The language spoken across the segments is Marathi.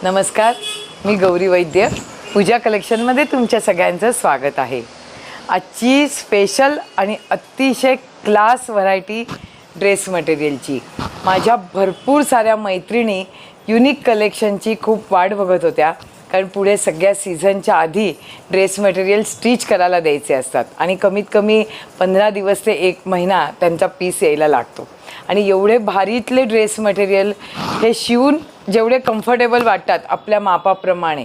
नमस्कार, मी गौरी वैद्य. पूजा कलेक्शनमध्ये तुमच्या सगळ्यांचं स्वागत आहे. आजची स्पेशल आणि अतिशय क्लास व्हरायटी ड्रेस मटेरियलची. माझ्या भरपूर साऱ्या मैत्रिणी युनिक कलेक्शनची खूप वाट बघत होत्या, कारण पुढे सगळ्या सीझनच्या आधी ड्रेस मटेरियल स्टिच करायला द्यायचे असतात आणि कमीत कमी 15 दिवस ते 1 महिना त्यांचा पीस यायला लागतो. आणि एवढे भारीतले ड्रेस मटेरियल हे शिवून जेवढे कम्फर्टेबल वाटतात आपल्या मापाप्रमाणे.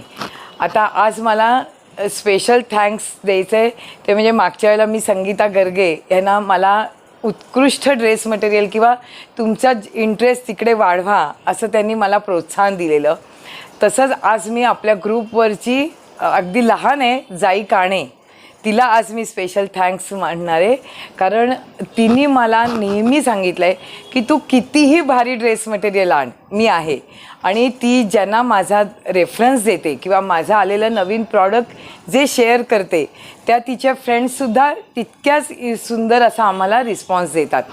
आता आज मला स्पेशल थँक्स द्यायचं आहे, ते म्हणजे मागच्या वेळेला मी संगीता गर्गे यांना मला उत्कृष्ट ड्रेस मटेरियल किंवा तुमचा इंटरेस्ट तिकडे वाढवा असं त्यांनी मला प्रोत्साहन दिलेलं. तसंच आज मी आपल्या ग्रुपवरची अगदी लहान आहे जाई काणे, तिला आज मी स्पेशल थँक्स म्हणणार आहे, कारण तिने मला नेहमी सांगितलं आहे की तू कितीही भारी ड्रेस मटेरियल आण, मी आहे. आणि ती ज्यांना माझा रेफरन्स देते किंवा माझं आलेलं नवीन प्रॉडक्ट जे शेअर करते त्या तिच्या फ्रेंड्ससुद्धा तितक्याच सुंदर असा आम्हाला रिस्पॉन्स देतात.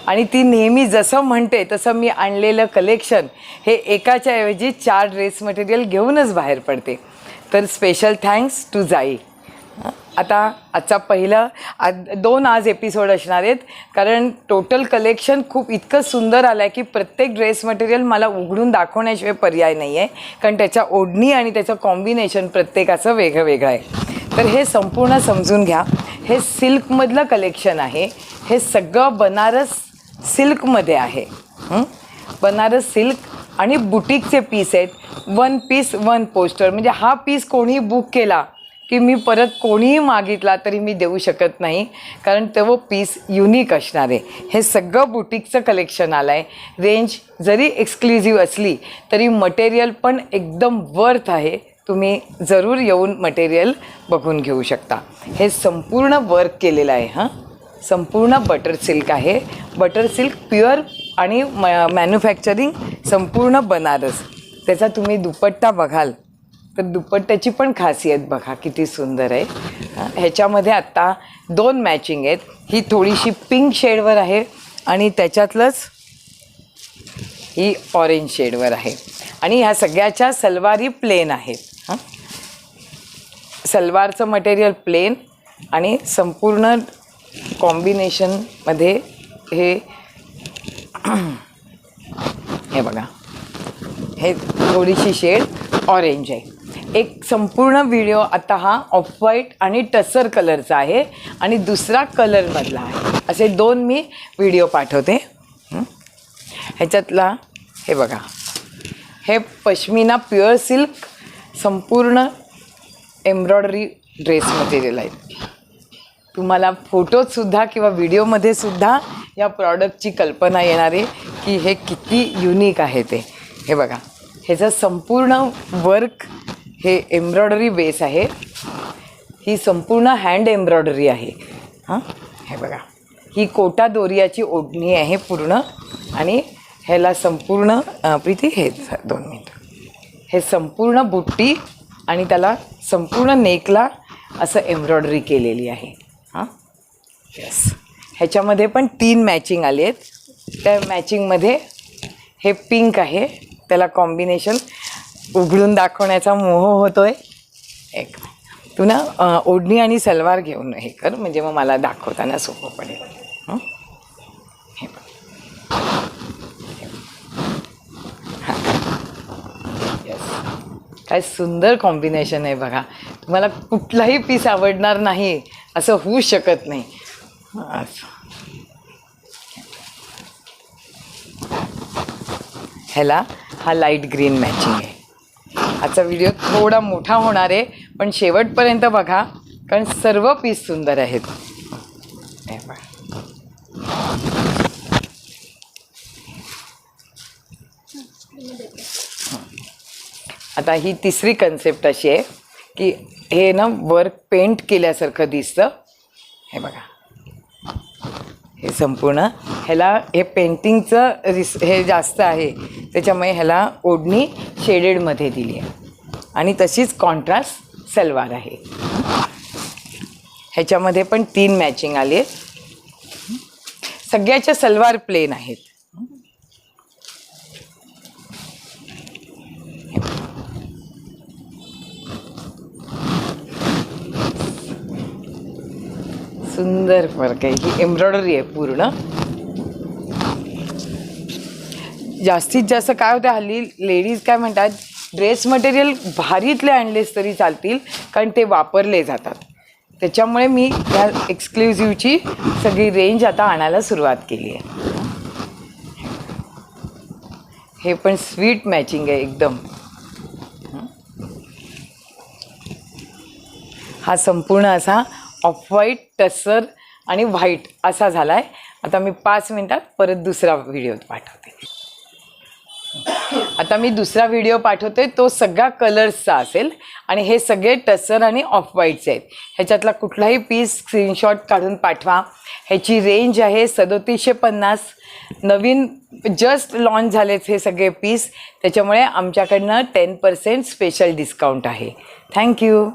आणि ती नेहमी जसं म्हणते तसं मी आणलेलं कलेक्शन हे एकाच्या ऐवजी 4 ड्रेस मटेरियल घेऊनच बाहेर पडते. तर स्पेशल थँक्स टू जाई. आता आजचा पहिला 2 आज एपिसोड असणार आहेत, कारण टोटल कलेक्शन खूप इतकं सुंदर आलं आहे की प्रत्येक ड्रेस मटेरियल मला उघडून दाखवण्याशिवाय पर्याय नाही आहे, कारण त्याच्या ओढणी आणि त्याचं कॉम्बिनेशन प्रत्येकाचं वेगळं वेगळं आहे. तर हे संपूर्ण समजून घ्या. हे सिल्कमधलं कलेक्शन आहे. हे सगळं बनारस सिल्कमध्ये आहे. बनारस सिल्क आणि बुटीकचे पीस आहेत. 1 पीस 1 पोस्टर. म्हणजे हा पीस कोणी बुक केला की मी परत कोणीही मागितला तरी मी देऊ शकत नाही, कारण तो पीस युनिक असणार आहे. हे सगळं बुटीकचं कलेक्शन आलं आहे. रेंज जरी एक्सक्लुझिव्ह असली तरी मटेरियल पण एकदम वर्थ आहे. तुम्ही जरूर येऊन मटेरियल बघून घेऊ शकता. हे संपूर्ण वर्क केलेलं आहे. संपूर्ण बटर सिल्क आहे. बटर सिल्क प्युअर आणि मॅन्युफॅक्चरिंग संपूर्ण बनारस. त्याचा तुम्ही दुपट्टा बघाल तर दुपट्ट्याची पण खासियत बघा किती सुंदर आहे. ह्याच्यामध्ये आत्ता 2 मॅचिंग आहेत. ही थोडीशी पिंक शेडवर आहे आणि त्याच्यातलंच ही ऑरेंज शेडवर आहे. आणि ह्या सगळ्याच्या सलवारी प्लेन आहेत. सलवारचं मटेरियल प्लेन आणि संपूर्ण कॉम्बिनेशनमध्ये हे बघा, हे थोडीशी शेड ऑरेंज आहे. एक संपूर्ण व्हिडिओ आता हा ऑफ व्हाईट आणि टसर कलरचा आहे आणि दुसरा कलरमधला आहे. असे 2 मी व्हिडिओ पाठवते. ह्याच्यातला हे बघा, हे पश्मिना प्युअर सिल्क संपूर्ण एम्ब्रॉयडरी ड्रेस मटेरियल आहे. तुम्हाला फोटोतसुद्धा किंवा व्हिडिओमध्ये सुद्धा या प्रॉडक्टची कल्पना येणार आहे की हे किती युनिक आहे ते. हे बघा, ह्याचं संपूर्ण वर्क हे एम्ब्रॉयडरी बेस आहे. ही संपूर्ण हँड एम्ब्रॉयडरी आहे. हे बघा, ही कोटा दोरियाची ओढणी आहे पूर्ण. आणि ह्याला संपूर्ण प्रीती हे 2 मिनिट, हे संपूर्ण बुट्टी आणि त्याला संपूर्ण नेकला असं एम्ब्रॉयडरी केलेली आहे. येस, ह्याच्यामध्ये पण 3 मॅचिंग आली आहेत. त्या मॅचिंगमध्ये हे पिंक आहे, त्याला कॉम्बिनेशन उघडून दाखवण्याचा मोह होतो आहे. एक तू ना ओढणी आणि सलवार घेऊन हे कर, म्हणजे मग मला दाखवताना सोपं पडेल. हे येस, काय सुंदर कॉम्बिनेशन आहे बघा. तुम्हाला कुठलाही पीस आवडणार नाही असं होऊ शकत नाही. ह्याला हा लाईट ग्रीन मॅचिंग आहे. आजचा व्हिडिओ थोडा मोठा होणार आहे, पण शेवटपर्यंत बघा, कारण सर्व पीस सुंदर आहेत. आता ही तिसरी कन्सेप्ट अशी आहे की हे ना वर्क पेंट केल्यासारखं दिसतं. हे बघा, हे संपूर्ण ह्याला हे पेंटिंगचं हे जास्त आहे, त्याच्यामुळे ह्याला ओढणी शेडेडमध्ये दिली आहे आणि तशीच कॉन्ट्रास्ट सलवार आहे. ह्याच्यामध्ये पण 3 मॅचिंग आली आहेत. सगळ्याच्या सलवार प्लेन आहेत. सुंदर फरक आहे. ही एम्ब्रॉयडरी आहे पूर्ण. जास्तीत जास्त काय होतं हल्ली लेडीज काय म्हणतात, ड्रेस मटेरियल भारीतले आणलेस तरी चालतील कारण ते वापरले जातात. त्याच्यामुळे मी ह्या एक्सक्लुझिव्हची सगळी रेंज आता आणायला सुरुवात केली आहे. हे पण स्वीट मॅचिंग आहे एकदम. हा संपूर्ण असा ऑफ व्हाईट, टसर आणि व्हाईट असा झाला आहे. आता मी 5 मिनिटात परत दुसरा व्हिडिओ पाठवते. आता मी दुसरा व्हिडिओ पाठवते, तो सगळा कलर्सचा असेल आणि हे सगळे टसर आणि ऑफ व्हाईटचे आहेत. ह्याच्यातला कुठलाही पीस स्क्रीनशॉट काढून पाठवा. ह्याची रेंज आहे 3750. नवीन जस्ट लॉन्च झालेत हे सगळे पीस, त्याच्यामुळे आमच्याकडनं 10% स्पेशल डिस्काउंट आहे. थँक्यू.